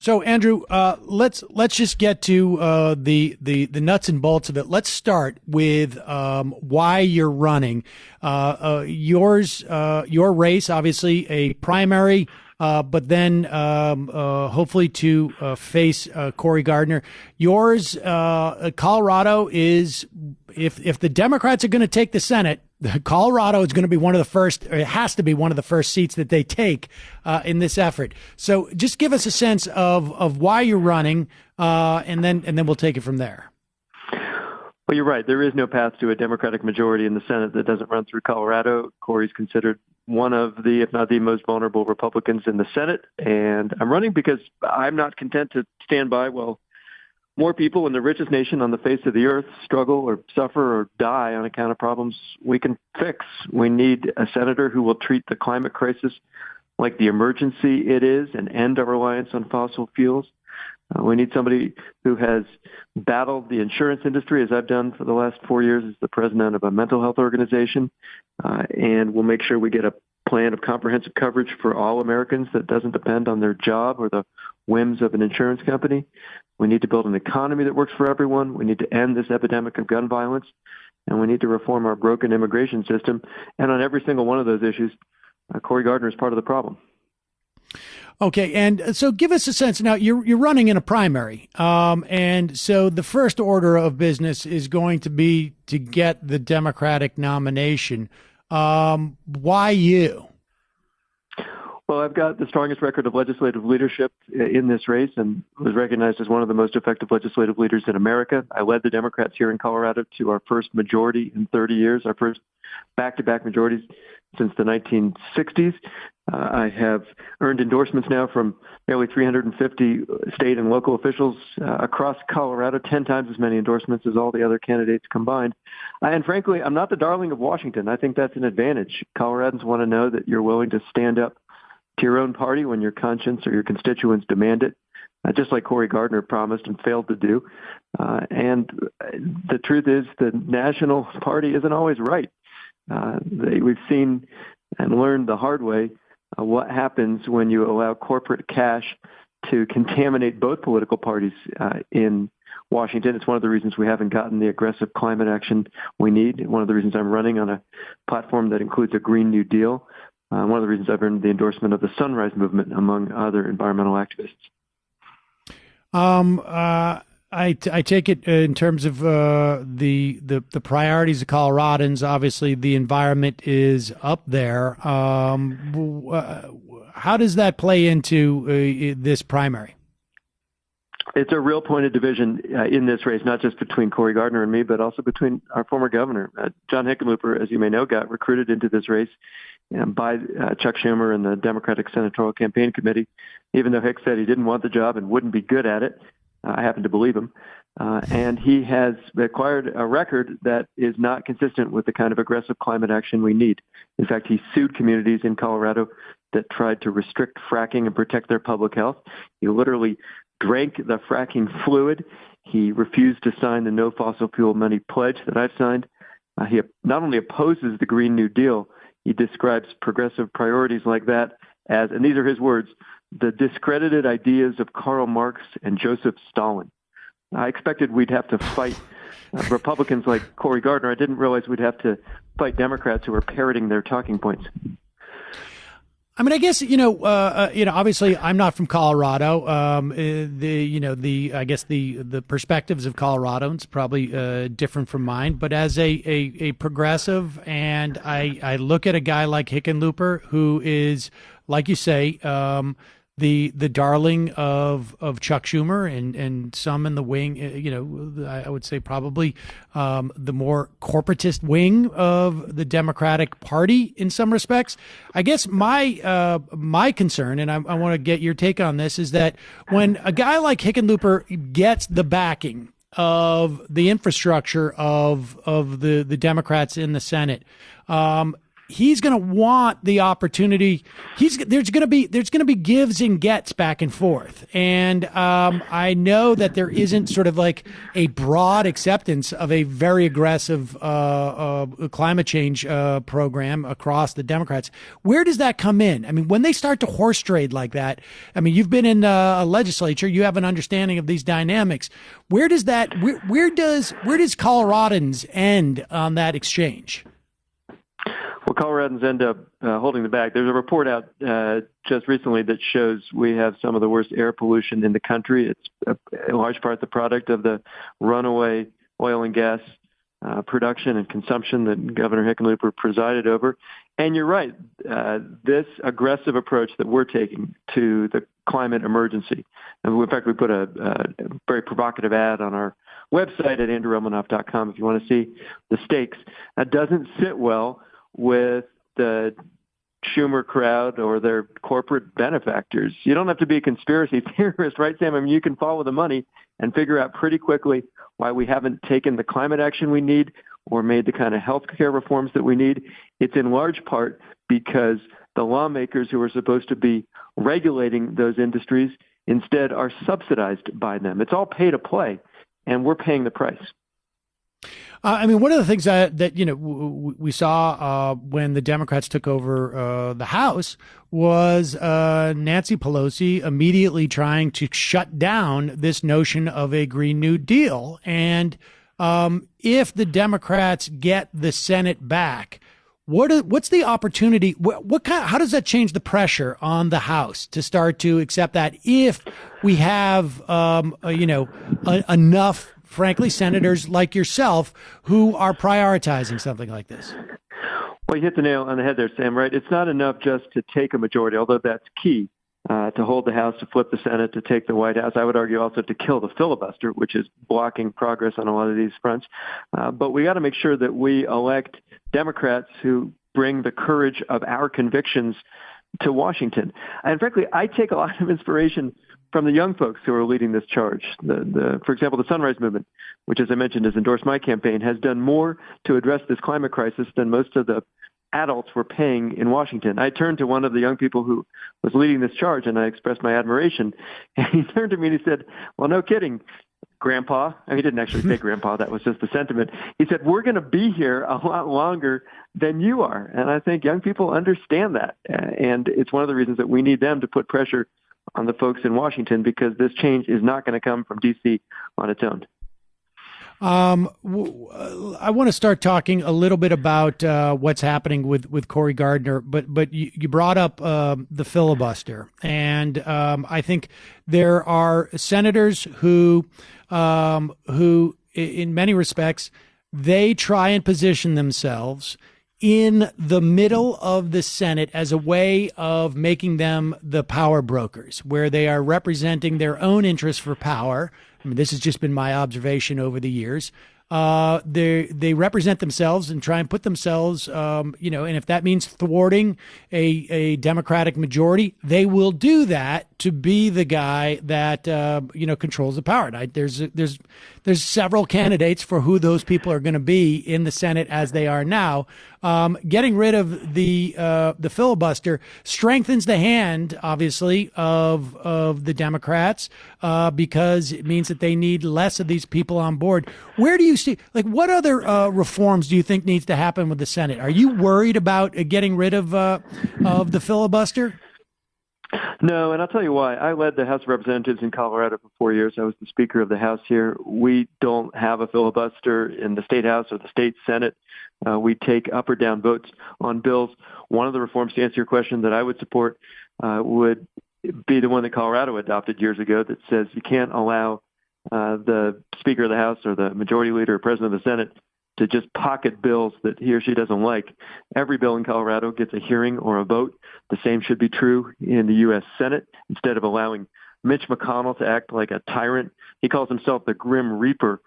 So, Andrew, let's just get to the nuts and bolts of it. Let's start with why you're running. Your race, obviously, a primary, but then hopefully to face Cory Gardner. Yours, Colorado is, if the Democrats are going to take the Senate, Colorado is going to be one of the first, or it has to be one of the first seats that they take in this effort. So just give us a sense of why you're running, and then we'll take it from there. Well, you're right. There is no path to a Democratic majority in the Senate that doesn't run through Colorado. Cory's considered one of the, if not the most vulnerable Republicans in the Senate. And I'm running because I'm not content to stand by while more people in the richest nation on the face of the earth struggle or suffer or die on account of problems we can fix. We need a senator who will treat the climate crisis like the emergency it is and end our reliance on fossil fuels. We need somebody who has battled the insurance industry, as I've done for the last 4 years as the president of a mental health organization, and we'll make sure we get a plan of comprehensive coverage for all Americans that doesn't depend on their job or the whims of an insurance company. We need to build an economy that works for everyone. We need to end this epidemic of gun violence, and we need to reform our broken immigration system. And on every single one of those issues, Cory Gardner is part of the problem. Okay, and so give us a sense. Now, you're running in a primary, and so the first order of business is going to be to get the Democratic nomination. Why you? Well, I've got the strongest record of legislative leadership in this race and was recognized as one of the most effective legislative leaders in America. I led the Democrats here in Colorado to our first majority in 30 years, our first back-to-back majorities since the 1960s. I have earned endorsements now from nearly 350 state and local officials across Colorado, 10 times as many endorsements as all the other candidates combined. And frankly, I'm not the darling of Washington. I think that's an advantage. Coloradans want to know that you're willing to stand up to your own party when your conscience or your constituents demand it, just like Cory Gardner promised and failed to do. And the truth is the national party isn't always right. We've seen and learned the hard way what happens when you allow corporate cash to contaminate both political parties in Washington. It's one of the reasons we haven't gotten the aggressive climate action we need. One of the reasons I'm running on a platform that includes a Green New Deal. One of the reasons I've earned the endorsement of the Sunrise Movement, among other environmental activists. I take it in terms of the priorities of Coloradans. Obviously, the environment is up there. How does that play into this primary? It's a real point of division in this race, not just between Cory Gardner and me, but also between our former governor. John Hickenlooper, as you may know, got recruited into this race by Chuck Schumer and the Democratic Senatorial Campaign Committee, even though Hick said he didn't want the job and wouldn't be good at it. I happen to believe him. And he has acquired a record that is not consistent with the kind of aggressive climate action we need. In fact, he sued communities in Colorado that tried to restrict fracking and protect their public health. He literally drank the fracking fluid. He refused to sign the No Fossil Fuel Money pledge that I've signed. He not only opposes the Green New Deal, he describes progressive priorities like that as, and these are his words, the discredited ideas of Karl Marx and Joseph Stalin. I expected we'd have to fight Republicans like Cory Gardner. I didn't realize we'd have to fight Democrats who are parroting their talking points. I mean, I guess, obviously I'm not from Colorado. I guess the perspectives of Coloradans probably different from mine, but as a progressive, and I look at a guy like Hickenlooper, who is, like you say, the darling of Chuck Schumer and some in the wing, I would say probably the more corporatist wing of the Democratic Party in some respects. I guess my concern, and I want to get your take on this, is that when a guy like Hickenlooper gets the backing of the infrastructure of the Democrats in the Senate, he's going to want the opportunity. There's going to be gives and gets back and forth, and I know that there isn't sort of like a broad acceptance of a very aggressive climate change program across the Democrats. Where does that come in? I mean, when they start to horse trade like that, I mean, you've been in a legislature, you have an understanding of these dynamics. Where does Coloradans end on that exchange? Well, Coloradans end up holding the bag. There's a report out just recently that shows we have some of the worst air pollution in the country. It's in large part the product of the runaway oil and gas production and consumption that Governor Hickenlooper presided over. And you're right, this aggressive approach that we're taking to the climate emergency. And in fact, we put a very provocative ad on our website at andrewromanoff.com if you want to see the stakes. That doesn't sit well with the Schumer crowd or their corporate benefactors. You don't have to be a conspiracy theorist, right, Sam? I mean, you can follow the money and figure out pretty quickly why we haven't taken the climate action we need or made the kind of health care reforms that we need. It's in large part because the lawmakers who are supposed to be regulating those industries instead are subsidized by them. It's all pay to play, and we're paying the price. I mean, one of the things that we saw when the Democrats took over the House was Nancy Pelosi immediately trying to shut down this notion of a Green New Deal. And if the Democrats get the Senate back, what's the opportunity? How does that change the pressure on the House to start to accept that if we have enough, frankly, senators like yourself who are prioritizing something like this? Well, you hit the nail on the head there, Sam, right? It's not enough just to take a majority, although that's key, to hold the House, to flip the Senate, to take the White House. I would argue also to kill the filibuster, which is blocking progress on a lot of these fronts. But we got to make sure that we elect Democrats who bring the courage of our convictions to Washington. And frankly, I take a lot of inspiration from the young folks who are leading this charge. For example, the Sunrise Movement, which, as I mentioned, has endorsed my campaign, has done more to address this climate crisis than most of the adults were paying in Washington. I turned to one of the young people who was leading this charge, and I expressed my admiration. And he turned to me and he said, well, no kidding, Grandpa. He didn't actually say Grandpa. That was just the sentiment. He said, we're going to be here a lot longer than you are. And I think young people understand that. And it's one of the reasons that we need them to put pressure on the folks in Washington, because this change is not going to come from D.C. on its own. I want to start talking a little bit about what's happening with Cory Gardner, but you brought up the filibuster, and I think there are senators who in many respects, they try and position themselves in the middle of the Senate as a way of making them the power brokers, where they are representing their own interests for power. I mean, this has just been my observation over the years. They represent themselves and try and put themselves, and if that means thwarting a Democratic majority, they will do that to be the guy that controls the power. And there's several candidates for who those people are going to be in the Senate as they are now. Getting rid of the filibuster strengthens the hand, obviously, of the Democrats because it means that they need less of these people on board. Where do you see, what other reforms do you think needs to happen with the Senate? Are you worried about getting rid of the filibuster? No, and I'll tell you why. I led the House of Representatives in Colorado for 4 years. I was the Speaker of the House here. We don't have a filibuster in the State House or the State Senate. We take up or down votes on bills. One of the reforms, to answer your question, that I would support would be the one that Colorado adopted years ago that says you can't allow the Speaker of the House or the Majority Leader or President of the Senate to just pocket bills that he or she doesn't like. Every bill in Colorado gets a hearing or a vote. The same should be true in the U.S. Senate. Instead of allowing Mitch McConnell to act like a tyrant, he calls himself the Grim Reaper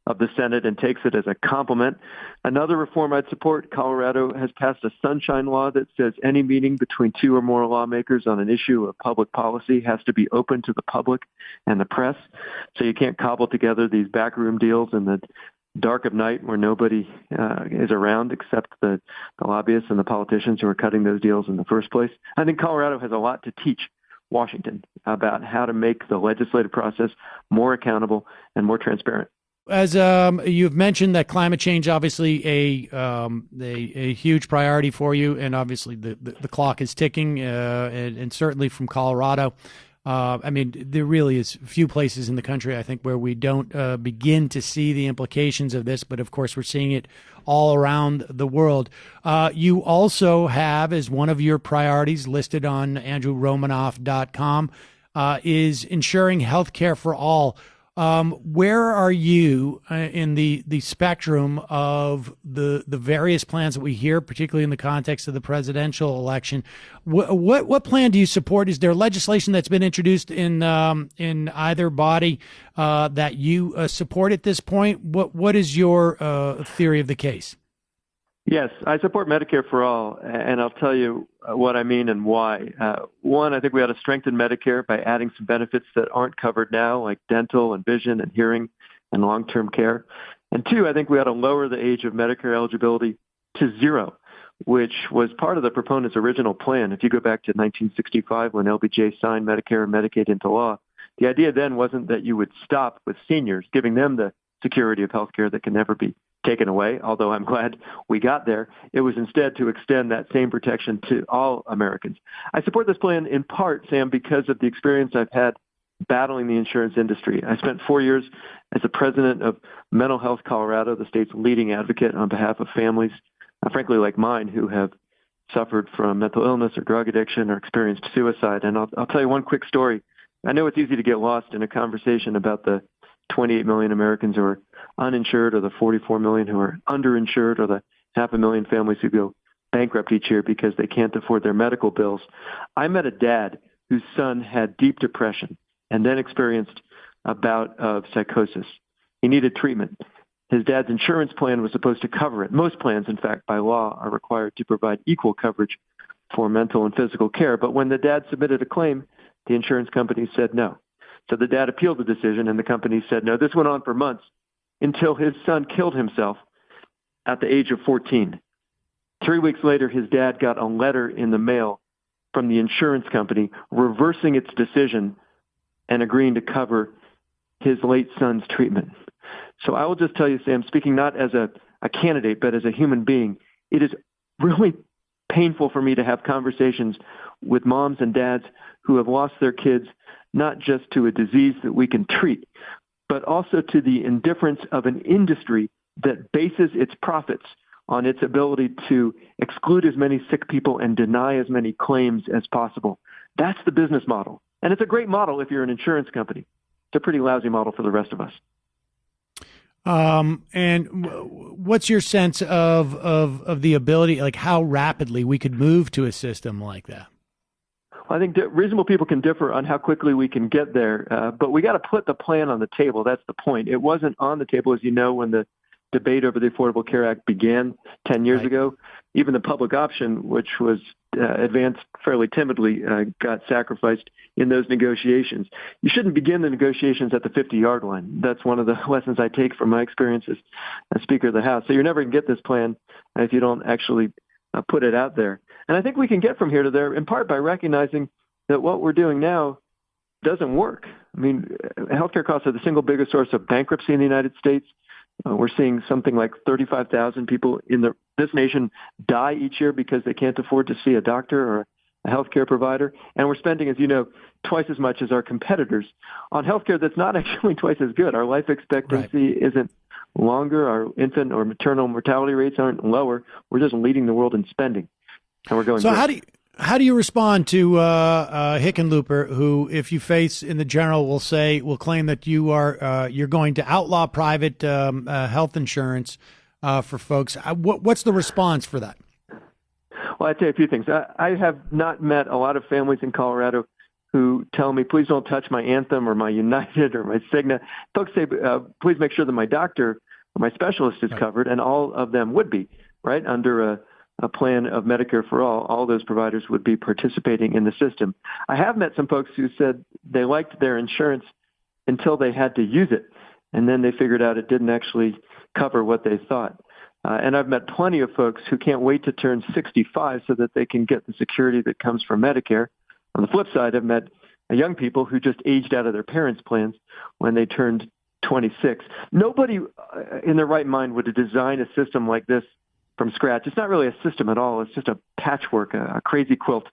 of the Senate and takes it as a compliment. Another reform I'd support, Colorado has passed a sunshine law that says any meeting between two or more lawmakers on an issue of public policy has to be open to the public and the press. So you can't cobble together these backroom deals in the dark of night where nobody is around except the lobbyists and the politicians who are cutting those deals in the first place. I think Colorado has a lot to teach Washington about how to make the legislative process more accountable and more transparent. As you've mentioned, that climate change obviously a huge priority for you, and obviously the clock is ticking, and certainly from Colorado. I mean, there really is few places in the country, I think, where we don't begin to see the implications of this. But of course, we're seeing it all around the world. You also have, as one of your priorities listed on AndrewRomanoff.com, is ensuring health care for all. Where are you in the spectrum of the various plans that we hear, particularly in the context of the presidential election? What plan do you support? Is there legislation that's been introduced in either body that you support at this point? What is your theory of the case? Yes, I support Medicare for all, and I'll tell you what I mean and why. One, I think we ought to strengthen Medicare by adding some benefits that aren't covered now, like dental and vision and hearing and long-term care. And two, I think we ought to lower the age of Medicare eligibility to 0, which was part of the proponents' original plan. If you go back to 1965, when LBJ signed Medicare and Medicaid into law, the idea then wasn't that you would stop with seniors, giving them the security of health care that can never be taken away, although I'm glad we got there. It was instead to extend that same protection to all Americans. I support this plan in part, Sam, because of the experience I've had battling the insurance industry. I spent 4 years as the president of Mental Health Colorado, the state's leading advocate on behalf of families, frankly, like mine, who have suffered from mental illness or drug addiction or experienced suicide. And I'll tell you one quick story. I know it's easy to get lost in a conversation about the 28 million Americans who are uninsured, or the 44 million who are underinsured, or the 500,000 families who go bankrupt each year because they can't afford their medical bills. I met a dad whose son had deep depression and then experienced a bout of psychosis. He needed treatment. His dad's insurance plan was supposed to cover it. Most plans, in fact, by law, are required to provide equal coverage for mental and physical care. But when the dad submitted a claim, the insurance company said no. So the dad appealed the decision, and the company said no. This went on for months until his son killed himself at the age of 14. 3 weeks later, his dad got a letter in the mail from the insurance company reversing its decision and agreeing to cover his late son's treatment. So I will just tell you, Sam, speaking not as a candidate, but as a human being, it is really painful for me to have conversations with moms and dads who have lost their kids, not just to a disease that we can treat, but also to the indifference of an industry that bases its profits on its ability to exclude as many sick people and deny as many claims as possible. That's the business model. And it's a great model if you're an insurance company. It's a pretty lousy model for the rest of us. And what's your sense of the ability, like how rapidly we could move to a system like that? I think reasonable people can differ on how quickly we can get there, but we got to put the plan on the table. That's the point. It wasn't on the table, as you know, when the debate over the Affordable Care Act began 10 years ago. Even the public option, which was advanced fairly timidly, got sacrificed in those negotiations. You shouldn't begin the negotiations at the 50-yard line. That's one of the lessons I take from my experience as a Speaker of the House. So you're never going to get this plan if you don't actually put it out there. And I think we can get from here to there in part by recognizing that what we're doing now doesn't work. I mean, healthcare costs are the single biggest source of bankruptcy in the United States. We're seeing something like 35,000 people in this nation die each year because they can't afford to see a doctor or a healthcare provider. And we're spending, as you know, twice as much as our competitors on healthcare that's not actually twice as good. Our life expectancy isn't longer. Our infant or maternal mortality rates aren't lower. We're just leading the world in spending. And we're going. So how do you respond to Hickenlooper, who, if you face in the general, will claim that you're going to outlaw private health insurance for folks? What's the response for that? Well, I'd say a few things. I have not met a lot of families in Colorado who tell me, please don't touch my Anthem or my United or my Cigna. Folks say, please make sure that my doctor or my specialist is covered, and all of them would be, right, under a plan of Medicare for all those providers would be participating in the system. I have met some folks who said they liked their insurance until they had to use it, and then they figured out it didn't actually cover what they thought. And I've met plenty of folks who can't wait to turn 65 so that they can get the security that comes from Medicare. On the flip side, I've met young people who just aged out of their parents' plans when they turned 26. Nobody in their right mind would design a system like this from scratch. It's not really a system at all. It's just a patchwork, a crazy quilt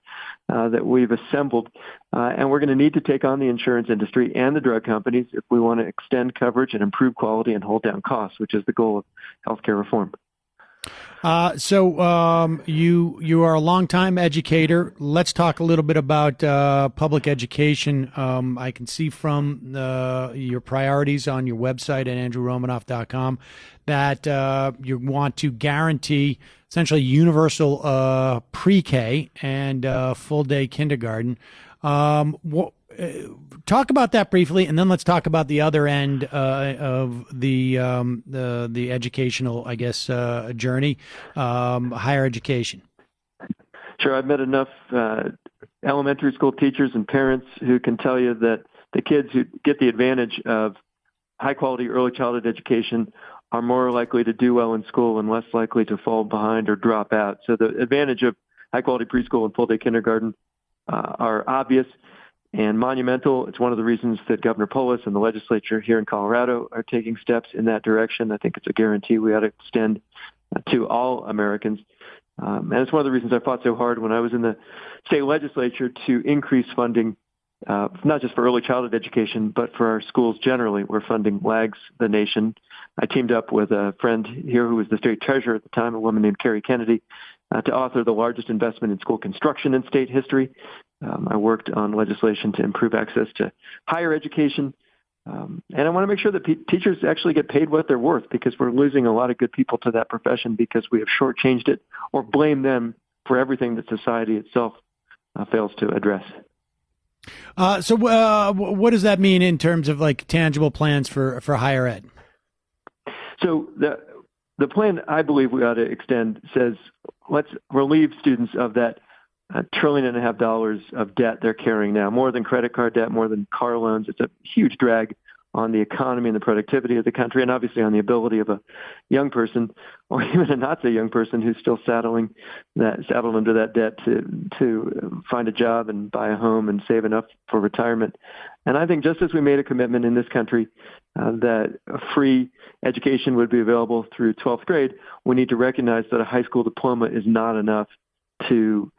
that we've assembled. And we're going to need to take on the insurance industry and the drug companies if we want to extend coverage and improve quality and hold down costs, which is the goal of healthcare reform. So you are a longtime educator. Let's talk a little bit about public education. I can see from your priorities on your website at andrewromanoff.com that you want to guarantee essentially universal pre-K and full-day kindergarten. Talk about that briefly, and then let's talk about the other end of the educational, I guess, journey, higher education. Sure, I've met enough elementary school teachers and parents who can tell you that the kids who get the advantage of high-quality early childhood education are more likely to do well in school and less likely to fall behind or drop out. So the advantage of high-quality preschool and full-day kindergarten are obvious and monumental. It's one of the reasons that Governor Polis and the legislature here in Colorado are taking steps in that direction. I think it's a guarantee we ought to extend to all Americans. And it's one of the reasons I fought so hard when I was in the state legislature to increase funding, not just for early childhood education, but for our schools generally, where funding lags the nation. I teamed up with a friend here who was the state treasurer at the time, a woman named Carrie Kennedy, to author the largest investment in school construction in state history. I worked on legislation to improve access to higher education. And I want to make sure that teachers actually get paid what they're worth, because we're losing a lot of good people to that profession because we have shortchanged it or blame them for everything that society itself fails to address. So what does that mean in terms of like tangible plans for higher ed? So the plan I believe we ought to extend says, let's relieve students of that $1.5 trillion of debt they're carrying now, more than credit card debt, more than car loans. It's a huge drag on the economy and the productivity of the country, and obviously on the ability of a young person or even a not so young person who's still saddled under that debt to find a job and buy a home and save enough for retirement. And I think just as we made a commitment in this country that a free education would be available through 12th grade, we need to recognize that a high school diploma is not enough to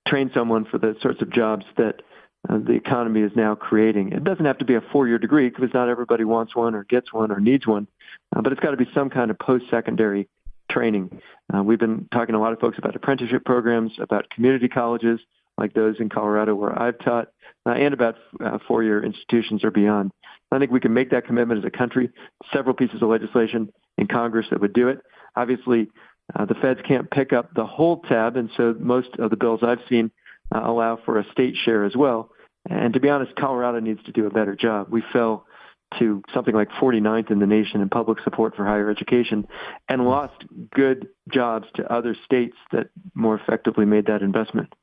train someone for the sorts of jobs that the economy is now creating. It doesn't have to be a 4-year degree, because not everybody wants one or gets one or needs one, but it's got to be some kind of post-secondary training. We've been talking to a lot of folks about apprenticeship programs, about community colleges like those in Colorado where I've taught, and about 4-year institutions or beyond. I think we can make that commitment as a country. Several pieces of legislation in Congress that would do it. Obviously, the feds can't pick up the whole tab, and so most of the bills I've seen allow for a state share as well. And to be honest, Colorado needs to do a better job. We fell to something like 49th in the nation in public support for higher education and lost good jobs to other states that more effectively made that investment.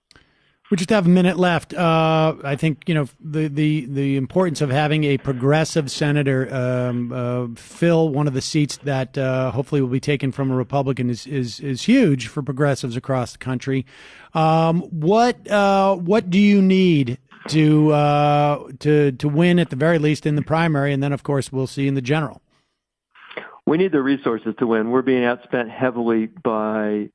We just have a minute left. I think, the importance of having a progressive senator fill one of the seats that hopefully will be taken from a Republican is huge for progressives across the country. What do you need to win at the very least in the primary, and then of course we'll see in the general? We need the resources to win. We're being outspent heavily by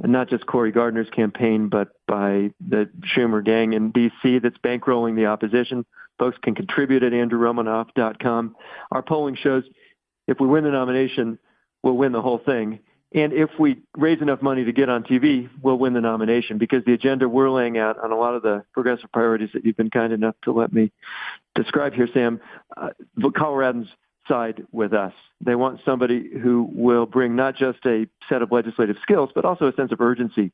not just Cory Gardner's campaign, but by the Schumer gang in D.C. that's bankrolling the opposition. Folks can contribute at andrewromanoff.com. Our polling shows if we win the nomination, we'll win the whole thing. And if we raise enough money to get on TV, we'll win the nomination, because the agenda we're laying out on a lot of the progressive priorities that you've been kind enough to let me describe here, Sam, the Coloradans side with us. They want somebody who will bring not just a set of legislative skills, but also a sense of urgency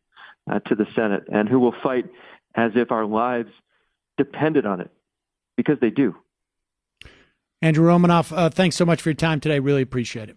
to the Senate, and who will fight as if our lives depended on it, because they do. Andrew Romanoff, thanks so much for your time today. Really appreciate it.